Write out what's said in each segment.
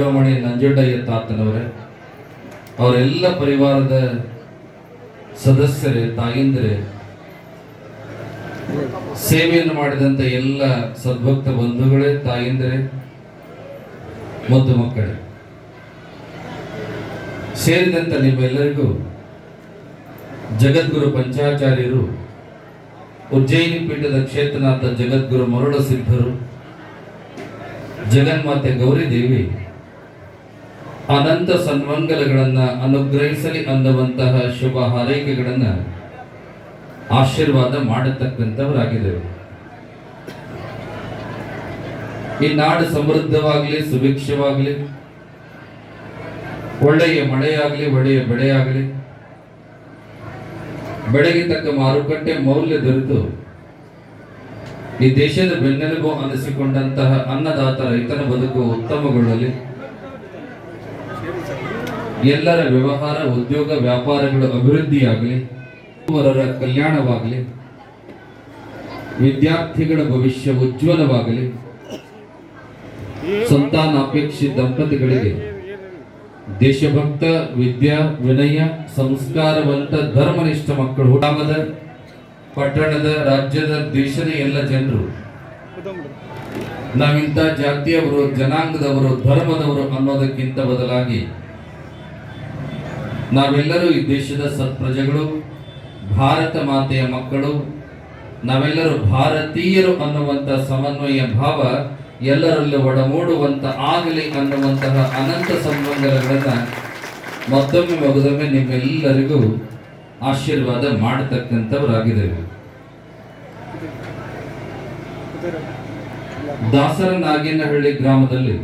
ಶಿರೋಮಣಿ ನಂಜುಂಡಯ್ಯ ತಾತನವರೇ, ಅವರೆಲ್ಲ ಪರಿವಾರದ ಸದಸ್ಯರೇ, ತಾಯಂದಿರೇ, ಸೇವೆಯನ್ನು ಮಾಡಿದಂತ ಎಲ್ಲ ಸದ್ಭಕ್ತ ಬಂಧುಗಳೇ, ತಾಯಂದಿರೇ, ಮುದ್ದು ಮಕ್ಕಳೇ, ಸೇರಿದಂತ ನಿಮ್ಮೆಲ್ಲರಿಗೂ ಜಗದ್ಗುರು ಪಂಚಾಚಾರ್ಯರು, ಉಜ್ಜಯಿನಿ ಪೀಠದ ಕ್ಷೇತ್ರನಾಥ ಜಗದ್ಗುರು ಮರುಳ ಸಿದ್ಧರು, ಜಗನ್ಮಾತೆ ಗೌರಿ ದೇವಿ ಅನಂತ ಸನ್ಮಂಗಲಗಳನ್ನ ಅನುಗ್ರಹಿಸಲಿ ಅನ್ನುವಂತಹ ಶುಭ ಹಾರೈಕೆಗಳನ್ನ ಆಶೀರ್ವಾದ ಮಾಡತಕ್ಕಂಥವರಾಗಿದ್ದೇವೆ. ಈ ನಾಡು ಸಮೃದ್ಧವಾಗಲಿ, ಸುಭಿಕ್ಷವಾಗಲಿ, ಒಳ್ಳೆಯ ಮಳೆಯಾಗಲಿ, ಒಳ್ಳೆಯ ಬೆಳೆಯಾಗಲಿ, ಬೆಳೆಗೆ ತಕ್ಕ ಮಾರುಕಟ್ಟೆ ಮೌಲ್ಯ ದೊರೆತು ಈ ದೇಶದ ಬೆನ್ನೆಲುಬು ಅನಿಸಿಕೊಂಡಂತಹ ಅನ್ನದಾತ ರೈತನ ಬದುಕು ಉತ್ತಮಗೊಳ್ಳಲಿ, ಎಲ್ಲರ ವ್ಯವಹಾರ, ಉದ್ಯೋಗ, ವ್ಯಾಪಾರಗಳು ಅಭಿವೃದ್ಧಿಯಾಗಲಿ, ಅವರ ಕಲ್ಯಾಣವಾಗಲಿ, ವಿದ್ಯಾರ್ಥಿಗಳ ಭವಿಷ್ಯ ಉಜ್ವಲವಾಗಲಿ, ಸಂತಾನಾಪೇಕ್ಷಿ ದಂಪತಿಗಳಿಗೆ ದೇಶಭಕ್ತ, ವಿದ್ಯಾ ವಿನಯ, ಸಂಸ್ಕಾರವಂತ, ಧರ್ಮನಿಷ್ಠ ಮಕ್ಕಳು, ಗ್ರಾಮದ, ಪಟ್ಟಣದ, ರಾಜ್ಯದ, ದೇಶದ ಎಲ್ಲ ಜನರು ನಾವಿಂತ ಜಾತಿಯವರು, ಜನಾಂಗದವರು, ಧರ್ಮದವರು ಅನ್ನೋದಕ್ಕಿಂತ ಬದಲಾಗಿ ನಾವೆಲ್ಲರೂ ಈ ದೇಶದ ಸತ್ಪ್ರಜೆಗಳು, ಭಾರತ ಮಾತೆಯ ಮಕ್ಕಳು, ನಾವೆಲ್ಲರೂ ಭಾರತೀಯರು ಅನ್ನುವಂಥ ಸಮನ್ವಯ ಭಾವ ಎಲ್ಲರಲ್ಲೂ ಒಡಮೂಡುವಂತ ಆಗಲಿ ಅನ್ನುವಂತಹ ಅನಂತ ಸಂಬಂಧಗಳನ್ನ ಮತ್ತೊಮ್ಮೆ ಮಗದೊಮ್ಮೆ ನಿಮ್ಮೆಲ್ಲರಿಗೂ ಆಶೀರ್ವಾದ ಮಾಡತಕ್ಕಂಥವರಾಗಿದ್ದೇವೆ. ದಾಸರ ನಾಗೇನಹಳ್ಳಿ ಗ್ರಾಮದಲ್ಲಿ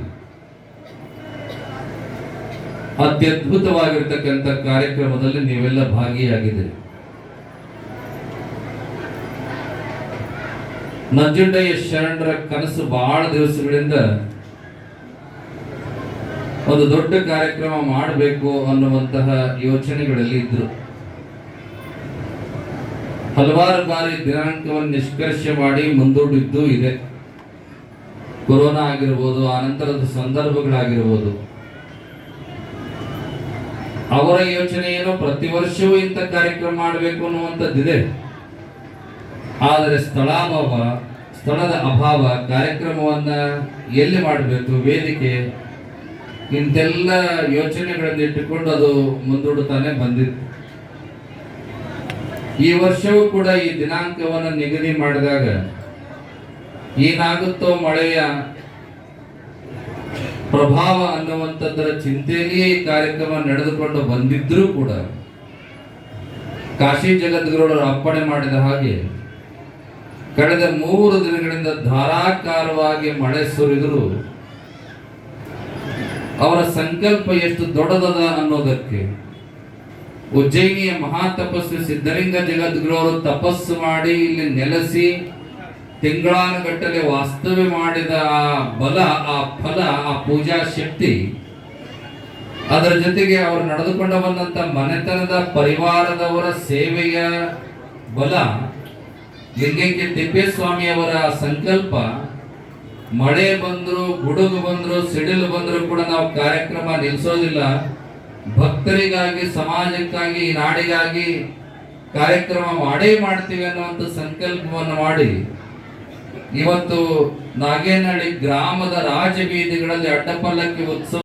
ಅತ್ಯದ್ಭುತವಾಗಿರ್ತಕ್ಕಂಥ ಕಾರ್ಯಕ್ರಮದಲ್ಲಿ ನೀವೆಲ್ಲ ಭಾಗಿಯಾಗಿದ್ದೀರಿ. ನಂಜುಂಡಯ್ಯ ಶರಣರ ಕನಸು ಬಹಳ ದಿವಸಗಳಿಂದ ಒಂದು ದೊಡ್ಡ ಕಾರ್ಯಕ್ರಮ ಮಾಡಬೇಕು ಅನ್ನುವಂತಹ ಯೋಚನೆಗಳಲ್ಲಿ ಇದ್ರು. ಹಲವಾರು ಬಾರಿ ದಿನಾಂಕವನ್ನು ನಿಷ್ಕರ್ಷೆ ಮಾಡಿ ಮುಂದೂಡಿದ್ದು ಇದೆ. ಕೊರೋನಾ ಆಗಿರ್ಬೋದು, ಆನಂತರದ ಸಂದರ್ಭಗಳಾಗಿರ್ಬೋದು. ಅವರ ಯೋಚನೆ ಏನೋ ಪ್ರತಿ ವರ್ಷವೂ ಇಂಥ ಕಾರ್ಯಕ್ರಮ ಮಾಡಬೇಕು ಅನ್ನುವಂಥದ್ದಿದೆ. ಆದರೆ ಸ್ಥಳದ ಅಭಾವ, ಕಾರ್ಯಕ್ರಮವನ್ನ ಎಲ್ಲಿ ಮಾಡಬೇಕು, ವೇದಿಕೆ, ಇಂತೆಲ್ಲ ಯೋಚನೆಗಳನ್ನು ಇಟ್ಟುಕೊಂಡು ಅದು ಮುಂದೂಡುತ್ತಾನೆ ಬಂದಿತ್ತು. ಈ ವರ್ಷವೂ ಕೂಡ ಈ ದಿನಾಂಕವನ್ನು ನಿಗದಿ ಮಾಡಿದಾಗ ಏನಾಗುತ್ತೋ ಮಳೆಯ ಪ್ರಭಾವ ಅನ್ನುವಂಥದ್ದರ ಚಿಂತೆಯಲ್ಲಿಯೇ ಈ ಕಾರ್ಯಕ್ರಮ ನಡೆದುಕೊಂಡು ಬಂದಿದ್ರೂ ಕೂಡ ಕಾಶಿ ಜಗದ್ಗುರುವರು ಅಪ್ಪಣೆ ಮಾಡಿದ ಹಾಗೆ ಕಳೆದ 3 ದಿನಗಳಿಂದ ಧಾರಾಕಾರವಾಗಿ ಮಳೆ ಸುರಿದರೂ ಅವರ ಸಂಕಲ್ಪ ಎಷ್ಟು ದೊಡ್ಡದದ ಅನ್ನೋದಕ್ಕೆ ಉಜ್ಜಯಿನಿಯ ಮಹಾತಪಸ್ವಿ ಸಿದ್ಧಲಿಂಗ ಜಗದ್ಗುರುವರು ತಪಸ್ಸು ಮಾಡಿ ಇಲ್ಲಿ ನೆಲೆಸಿ ತಿಂಗಳಾನುಗಟ್ಟಲೆ ವಾಸ್ತವ್ಯ ಮಾಡಿದ ಆ ಬಲ, ಆ ಫಲ, ಆ ಪೂಜಾ ಶಕ್ತಿ, ಅದರ ಜೊತೆಗೆ ಅವರು ನಡೆದುಕೊಂಡು ಬಂದಂತ ಮನೆತನದ ಪರಿವಾರದವರ ಸೇವೆಯ ಬಲ, ಲಿಂಗೈಕ್ಯ ತಿಪ್ಪೇಸ್ವಾಮಿಯವರ ಸಂಕಲ್ಪ, ಮಳೆ ಬಂದ್ರು, ಗುಡುಗು ಬಂದ್ರು, ಸಿಡಿಲು ಬಂದ್ರು ಕೂಡ ನಾವು ಕಾರ್ಯಕ್ರಮ ನಿಲ್ಲಿಸೋದಿಲ್ಲ, ಭಕ್ತರಿಗಾಗಿ, ಸಮಾಜಕ್ಕಾಗಿ, ಈ ನಾಡಿಗಾಗಿ ಕಾರ್ಯಕ್ರಮ ಮಾಡೇ ಮಾಡ್ತೀವಿ ಅನ್ನುವಂಥ ಸಂಕಲ್ಪವನ್ನು ಮಾಡಿ ಇವತ್ತು ನಾಗೇನಹಳ್ಳಿ ಗ್ರಾಮದ ರಾಜಬೀದಿಗಳಲ್ಲಿ ಅಡ್ಡಪಲ್ಲಕ್ಕಿ ಉತ್ಸವ